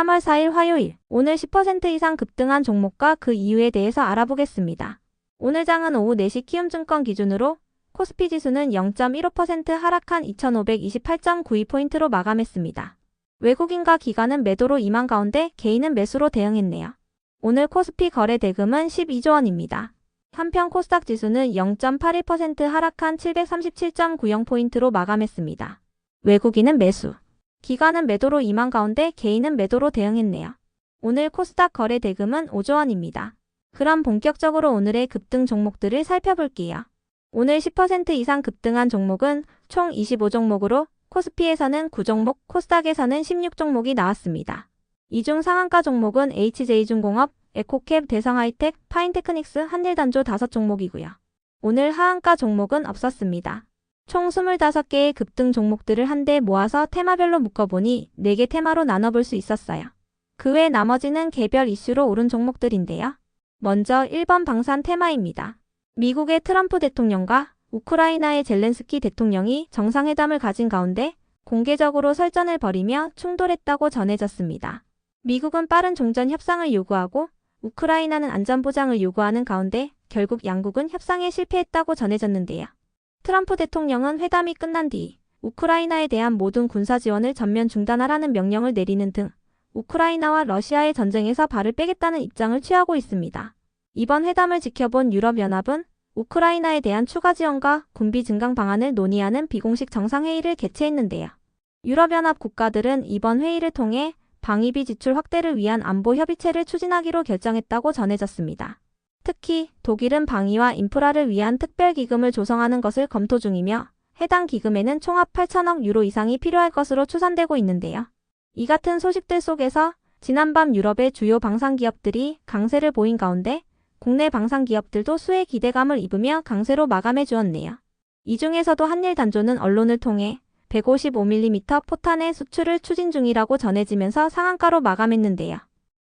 3월 4일 화요일, 오늘 10% 이상 급등한 종목과 그 이유에 대해서 알아보겠습니다. 오늘 장은 오후 4시 키움증권 기준으로 코스피 지수는 0.15% 하락한 2528.92포인트로 마감했습니다. 외국인과 기관은 매도로 임한 가운데 개인은 매수로 대응했네요. 오늘 코스피 거래 대금은 12조 원입니다. 한편 코스닥 지수는 0.81% 하락한 737.90포인트로 마감했습니다. 외국인은 매수, 기관은 매도로 임한 가운데 개인은 매도로 대응했네요. 오늘 코스닥 거래 대금은 5조 원입니다. 그럼 본격적으로 오늘의 급등 종목들을 살펴볼게요. 오늘 10% 이상 급등한 종목은 총 25종목으로 코스피에서는 9종목, 코스닥에서는 16종목이 나왔습니다. 이 중 상한가 종목은 HJ중공업, 에코캡, 대성하이텍, 파인테크닉스, 한일단조 5종목이고요. 오늘 하한가 종목은 없었습니다. 총 25개의 급등 종목들을 한데 모아서 테마별로 묶어보니 4개 테마로 나눠볼 수 있었어요. 그 외 나머지는 개별 이슈로 오른 종목들인데요. 먼저 1번 방산 테마입니다. 미국의 트럼프 대통령과 우크라이나의 젤렌스키 대통령이 정상회담을 가진 가운데 공개적으로 설전을 벌이며 충돌했다고 전해졌습니다. 미국은 빠른 종전 협상을 요구하고 우크라이나는 안전보장을 요구하는 가운데 결국 양국은 협상에 실패했다고 전해졌는데요. 트럼프 대통령은 회담이 끝난 뒤 우크라이나에 대한 모든 군사 지원을 전면 중단하라는 명령을 내리는 등 우크라이나와 러시아의 전쟁에서 발을 빼겠다는 입장을 취하고 있습니다. 이번 회담을 지켜본 유럽연합은 우크라이나에 대한 추가 지원과 군비 증강 방안을 논의하는 비공식 정상회의를 개최했는데요. 유럽연합 국가들은 이번 회의를 통해 방위비 지출 확대를 위한 안보 협의체를 추진하기로 결정했다고 전해졌습니다. 특히 독일은 방위와 인프라를 위한 특별기금을 조성하는 것을 검토 중이며 해당 기금에는 총합 8천억 유로 이상이 필요할 것으로 추산되고 있는데요. 이 같은 소식들 속에서 지난밤 유럽의 주요 방산기업들이 강세를 보인 가운데 국내 방산기업들도 수혜 기대감을 입으며 강세로 마감해 주었네요. 이 중에서도 한일단조는 언론을 통해 155mm 포탄의 수출을 추진 중이라고 전해지면서 상한가로 마감했는데요.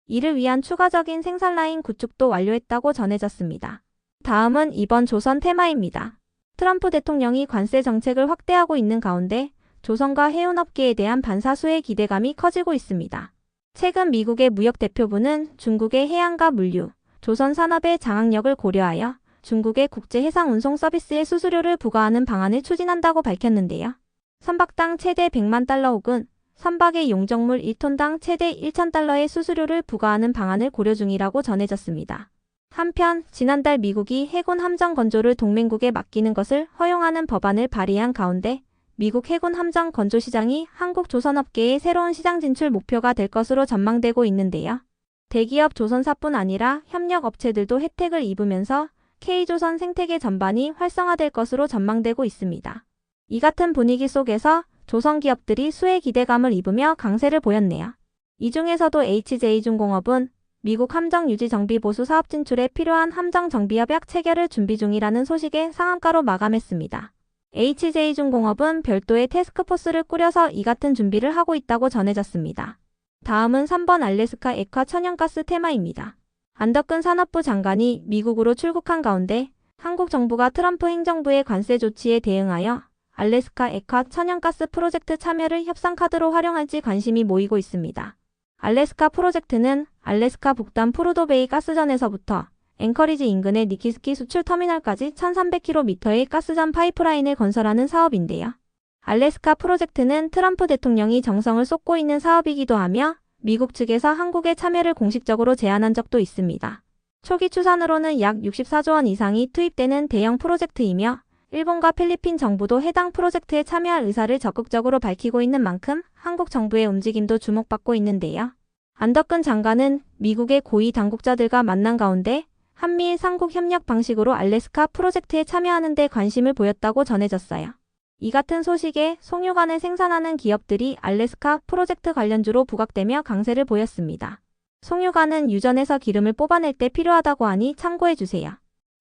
이를 위한 추가적인 생산 라인 구축도 완료했다고 전해졌습니다. 다음은 이번 조선 테마입니다. 트럼프 대통령이 관세 정책을 확대하고 있는 가운데 조선과 해운업계에 대한 반사수의 기대감이 커지고 있습니다. 최근 미국의 무역대표부는 중국의 해양과 물류, 조선 산업의 장악력을 고려하여 중국의 국제해상운송 서비스에 수수료를 부과하는 방안을 추진한다고 밝혔는데요. 선박당 최대 100만 달러 혹은 선박의 용적물 1톤당 최대 1,000달러의 수수료를 부과하는 방안을 고려 중이라고 전해졌습니다. 한편 지난달 미국이 해군 함정 건조를 동맹국에 맡기는 것을 허용하는 법안을 발의한 가운데 미국 해군 함정 건조 시장이 한국 조선업계의 새로운 시장 진출 목표가 될 것으로 전망되고 있는데요. 대기업 조선사뿐 아니라 협력업체들도 혜택을 입으면서 K조선 생태계 전반이 활성화될 것으로 전망되고 있습니다. 이 같은 분위기 속에서 조선 기업들이 수혜 기대감을 입으며 강세를 보였네요. 이 중에서도 HJ중공업은 미국 함정 유지 정비 보수 사업 진출에 필요한 함정 정비 협약 체결을 준비 중이라는 소식에 상한가로 마감했습니다. HJ중공업은 별도의 태스크포스를 꾸려서 이 같은 준비를 하고 있다고 전해졌습니다. 다음은 3번 알래스카 액화 천연가스 테마입니다. 안덕근 산업부 장관이 미국으로 출국한 가운데 한국 정부가 트럼프 행정부의 관세 조치에 대응하여 알래스카 액화 천연가스 프로젝트 참여를 협상 카드로 활용할지 관심이 모이고 있습니다. 알래스카 프로젝트는 알래스카 북단 프루도베이 가스전에서부터 앵커리지 인근의 니키스키 수출 터미널까지 1300km의 가스전 파이프라인을 건설하는 사업인데요. 알래스카 프로젝트는 트럼프 대통령이 정성을 쏟고 있는 사업이기도 하며 미국 측에서 한국의 참여를 공식적으로 제안한 적도 있습니다. 초기 추산으로는 약 64조 원 이상이 투입되는 대형 프로젝트이며 일본과 필리핀 정부도 해당 프로젝트에 참여할 의사를 적극적으로 밝히고 있는 만큼 한국 정부의 움직임도 주목받고 있는데요. 안덕근 장관은 미국의 고위 당국자들과 만난 가운데 한미일 삼국 협력 방식으로 알래스카 프로젝트에 참여하는 데 관심을 보였다고 전해졌어요. 이 같은 소식에 송유관을 생산하는 기업들이 알래스카 프로젝트 관련주로 부각되며 강세를 보였습니다. 송유관은 유전에서 기름을 뽑아낼 때 필요하다고 하니 참고해주세요.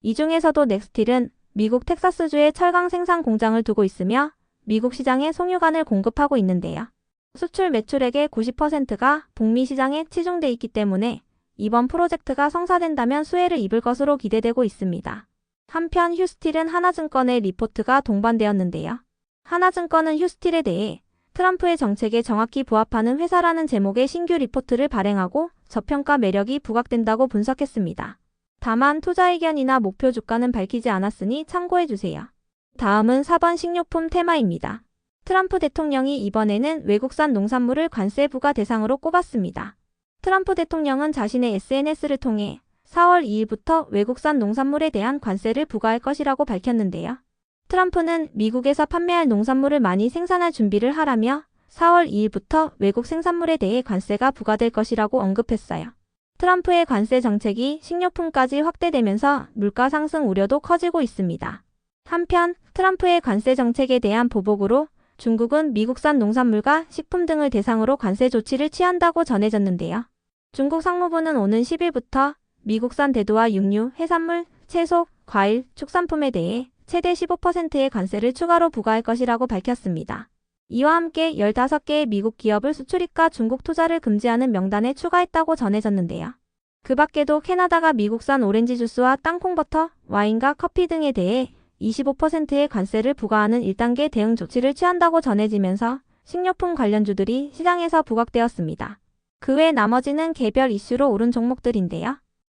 이 중에서도 넥스틸은 미국 텍사스주에 철강 생산 공장을 두고 있으며 미국 시장에 송유관을 공급하고 있는데요. 수출 매출액의 90%가 북미 시장에 치중돼 있기 때문에 이번 프로젝트가 성사된다면 수혜를 입을 것으로 기대되고 있습니다. 한편 휴스틸은 하나증권의 리포트가 동반되었는데요. 하나증권은 휴스틸에 대해 트럼프의 정책에 정확히 부합하는 회사라는 제목의 신규 리포트를 발행하고 저평가 매력이 부각된다고 분석했습니다. 다만 투자 의견이나 목표 주가는 밝히지 않았으니 참고해주세요. 다음은 4번 식료품 테마입니다. 트럼프 대통령이 이번에는 외국산 농산물을 관세 부과 대상으로 꼽았습니다. 트럼프 대통령은 자신의 SNS를 통해 4월 2일부터 외국산 농산물에 대한 관세를 부과할 것이라고 밝혔는데요. 트럼프는 미국에서 판매할 농산물을 많이 생산할 준비를 하라며 4월 2일부터 외국 생산물에 대해 관세가 부과될 것이라고 언급했어요. 트럼프의 관세 정책이 식료품까지 확대되면서 물가 상승 우려도 커지고 있습니다. 한편 트럼프의 관세 정책에 대한 보복으로 중국은 미국산 농산물과 식품 등을 대상으로 관세 조치를 취한다고 전해졌는데요. 중국 상무부는 오는 10일부터 미국산 대두와 육류, 해산물, 채소, 과일, 축산품에 대해 최대 15%의 관세를 추가로 부과할 것이라고 밝혔습니다. 이와 함께 15개의 미국 기업을 수출입과 중국 투자를 금지하는 명단에 추가했다고 전해졌는데요. 그 밖에도 캐나다가 미국산 오렌지 주스와 땅콩버터, 와인과 커피 등에 대해 25%의 관세를 부과하는 1단계 대응 조치를 취한다고 전해지면서 식료품 관련주들이 시장에서 부각되었습니다. 그 외 나머지는 개별 이슈로 오른 종목들인데요.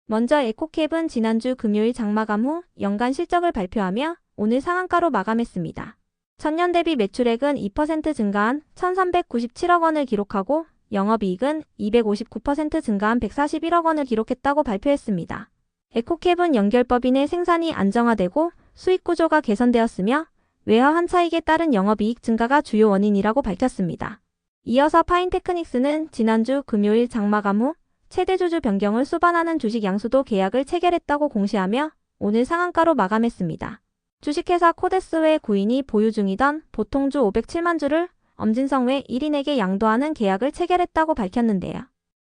먼저 에코캡은 지난주 금요일 장마감 후 연간 실적을 발표하며 오늘 상한가로 마감했습니다. 전년 대비 매출액은 2% 증가한 1,397억 원을 기록하고 영업이익은 259% 증가한 141억 원을 기록했다고 발표했습니다. 에코캡은 연결법인의 생산이 안정화되고 수익 구조가 개선되었으며 외화 환차익에 따른 영업이익 증가가 주요 원인이라고 밝혔습니다. 이어서 파인테크닉스는 지난주 금요일 장마감 후 최대 주주 변경을 수반하는 주식 양수도 계약을 체결했다고 공시하며 오늘 상한가로 마감했습니다. 주식회사 코데스 외 구인이 보유 중이던 보통주 507만 주를 엄진성 외 1인에게 양도하는 계약을 체결했다고 밝혔는데요.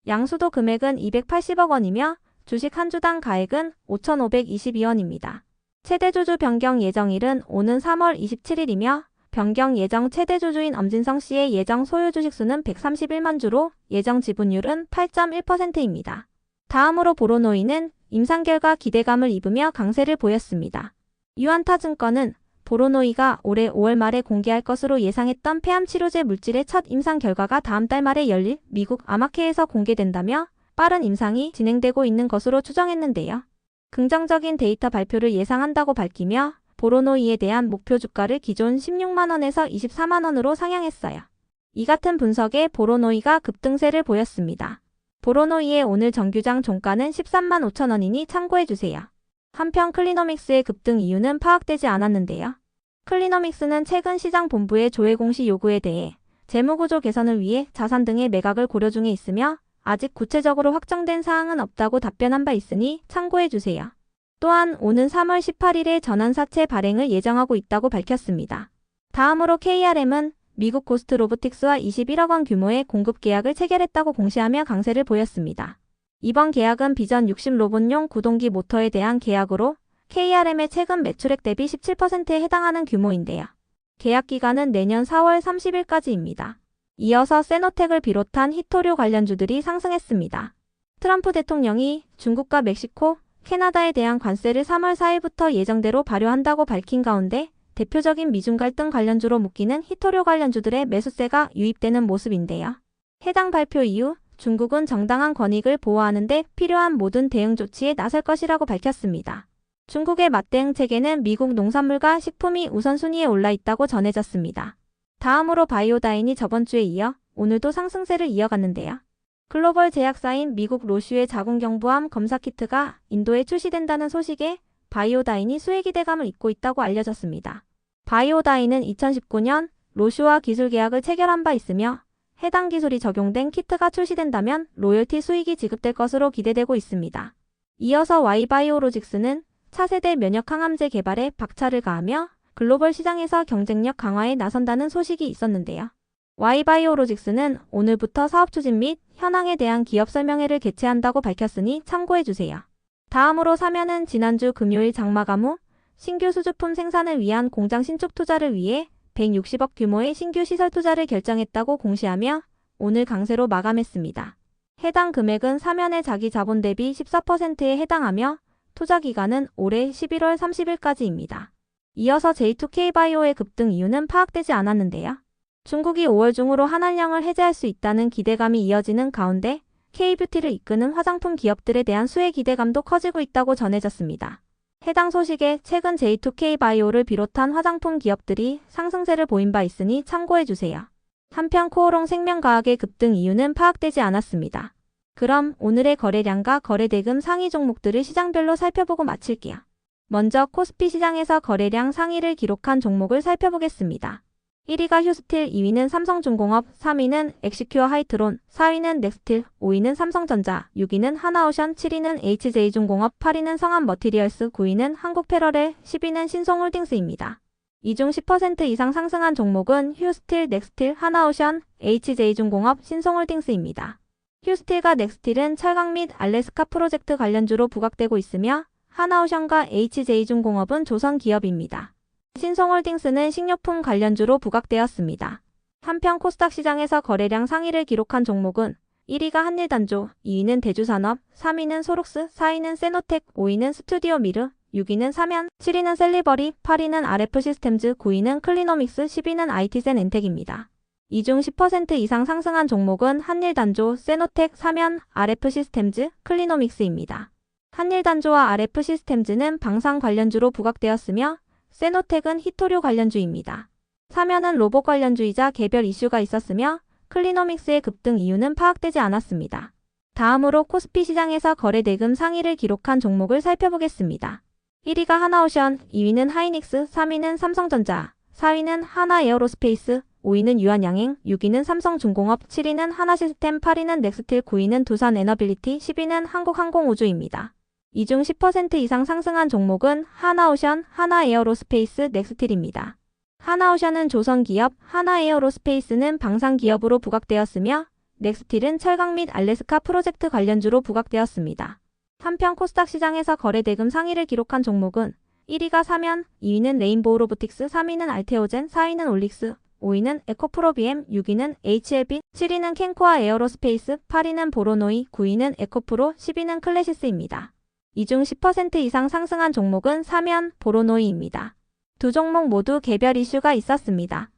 양수도 금액은 280억 원이며 주식 한 주당 가액은 5,522원입니다. 최대 주주 변경 예정일은 오는 3월 27일이며 변경 예정 최대 주주인 엄진성 씨의 예정 소유 주식수는 131만 주로 예정 지분율은 8.1%입니다. 다음으로 보로노이는 임상 결과 기대감을 입으며 강세를 보였습니다. 유안타증권은 보로노이가 올해 5월 말에 공개할 것으로 예상했던 폐암 치료제 물질의 첫 임상 결과가 다음 달 말에 열릴 미국 아마케에서 공개된다며 빠른 임상이 진행되고 있는 것으로 추정했는데요. 긍정적인 데이터 발표를 예상한다고 밝히며 보로노이에 대한 목표 주가를 기존 16만원에서 24만원으로 상향했어요. 이 같은 분석에 보로노이가 급등세를 보였습니다. 보로노이의 오늘 정규장 종가는 13만 5천원이니 참고해주세요. 한편 클리노믹스의 급등 이유는 파악되지 않았는데요. 클리노믹스는 최근 시장 본부의 조회 공시 요구에 대해 재무구조 개선을 위해 자산 등의 매각을 고려 중에 있으며 아직 구체적으로 확정된 사항은 없다고 답변한 바 있으니 참고해주세요. 또한 오는 3월 18일에 전환사채 발행을 예정하고 있다고 밝혔습니다. 다음으로 KRM은 미국 고스트 로보틱스와 21억 원 규모의 공급 계약을 체결했다고 공시하며 강세를 보였습니다. 이번 계약은 비전 60 로봇용 구동기 모터에 대한 계약으로 KRM의 최근 매출액 대비 17%에 해당하는 규모인데요. 계약 기간은 내년 4월 30일까지입니다. 이어서 세노텍을 비롯한 히토류 관련주들이 상승했습니다. 트럼프 대통령이 중국과 멕시코, 캐나다에 대한 관세를 3월 4일부터 예정대로 발효한다고 밝힌 가운데 대표적인 미중 갈등 관련주로 묶이는 히토류 관련주들의 매수세가 유입되는 모습인데요. 해당 발표 이후 중국은 정당한 권익을 보호하는 데 필요한 모든 대응 조치에 나설 것이라고 밝혔습니다. 중국의 맞대응 체계는 미국 농산물과 식품이 우선순위에 올라 있다고 전해졌습니다. 다음으로 바이오다인이 저번 주에 이어 오늘도 상승세를 이어갔는데요. 글로벌 제약사인 미국 로슈의 자궁경부암 검사키트가 인도에 출시된다는 소식에 바이오다인이 수혜 기대감을 입고 있다고 알려졌습니다. 바이오다인은 2019년 로슈와 기술 계약을 체결한 바 있으며 해당 기술이 적용된 키트가 출시된다면 로열티 수익이 지급될 것으로 기대되고 있습니다. 이어서 Y바이오로직스는 차세대 면역 항암제 개발에 박차를 가하며 글로벌 시장에서 경쟁력 강화에 나선다는 소식이 있었는데요. Y바이오로직스는 오늘부터 사업 추진 및 현황에 대한 기업 설명회를 개최한다고 밝혔으니 참고해주세요. 다음으로 사면은 지난주 금요일 장마감 후 신규 수주품 생산을 위한 공장 신축 투자를 위해 160억 규모의 신규 시설 투자를 결정했다고 공시하며 오늘 강세로 마감했습니다. 해당 금액은 사면의 자기 자본 대비 14%에 해당하며 투자 기간은 올해 11월 30일까지입니다. 이어서 J2K바이오의 급등 이유는 파악되지 않았는데요. 중국이 5월 중으로 한한령을 해제할 수 있다는 기대감이 이어지는 가운데 K뷰티를 이끄는 화장품 기업들에 대한 수혜 기대감도 커지고 있다고 전해졌습니다. 해당 소식에 최근 J2K바이오를 비롯한 화장품 기업들이 상승세를 보인 바 있으니 참고해주세요. 한편 코오롱 생명과학의 급등 이유는 파악되지 않았습니다. 그럼 오늘의 거래량과 거래대금 상위 종목들을 시장별로 살펴보고 마칠게요. 먼저 코스피 시장에서 거래량 상위를 기록한 종목을 살펴보겠습니다. 1위가 휴스틸, 2위는 삼성중공업, 3위는 엑시큐어 하이트론, 4위는 넥스틸, 5위는 삼성전자, 6위는 하나오션, 7위는 HJ중공업, 8위는 성한머티리얼스, 9위는 한국패러렐, 10위는 신송홀딩스입니다. 이 중 10% 이상 상승한 종목은 휴스틸, 넥스틸, 하나오션, HJ중공업, 신송홀딩스입니다. 휴스틸과 넥스틸은 철강 및 알래스카 프로젝트 관련주로 부각되고 있으며 하나오션과 HJ중공업은 조선 기업입니다. 신송홀딩스는 식료품 관련주로 부각되었습니다. 한편 코스닥 시장에서 거래량 상위를 기록한 종목은 1위가 한일단조, 2위는 대주산업, 3위는 소록스, 4위는 세노텍, 5위는 스튜디오미르, 6위는 사면, 7위는 셀리버리, 8위는 RF시스템즈, 9위는 클리노믹스, 10위는 IT센 엔텍입니다. 이 중 10% 이상 상승한 종목은 한일단조, 세노텍, 사면, RF시스템즈, 클리노믹스입니다. 한일단조와 RF시스템즈는 방산 관련주로 부각되었으며 세노텍은 히토류 관련주입니다. 사면은 로봇 관련주이자 개별 이슈가 있었으며 클리노믹스의 급등 이유는 파악되지 않았습니다. 다음으로 코스피 시장에서 거래대금 상위를 기록한 종목을 살펴보겠습니다. 1위가 하나오션, 2위는 하이닉스, 3위는 삼성전자, 4위는 하나에어로스페이스, 5위는 유한양행, 6위는 삼성중공업, 7위는 하나시스템, 8위는 넥스틸, 9위는 두산에너빌리티, 10위는 한국항공우주입니다. 이 중 10% 이상 상승한 종목은 하나오션, 하나에어로스페이스, 넥스틸입니다. 하나오션은 조선기업, 하나에어로스페이스는 방산기업으로 부각되었으며 넥스틸은 철강 및 알래스카 프로젝트 관련주로 부각되었습니다. 한편 코스닥 시장에서 거래대금 상위를 기록한 종목은 1위가 사면, 2위는 레인보우 로보틱스, 3위는 알테오젠, 4위는 올릭스, 5위는 에코프로비엠, 6위는 HLB, 7위는 캔코아 에어로스페이스, 8위는 보로노이, 9위는 에코프로, 10위는 클래시스입니다. 이 중 10% 이상 상승한 종목은 사면, 보로노이입니다. 두 종목 모두 개별 이슈가 있었습니다.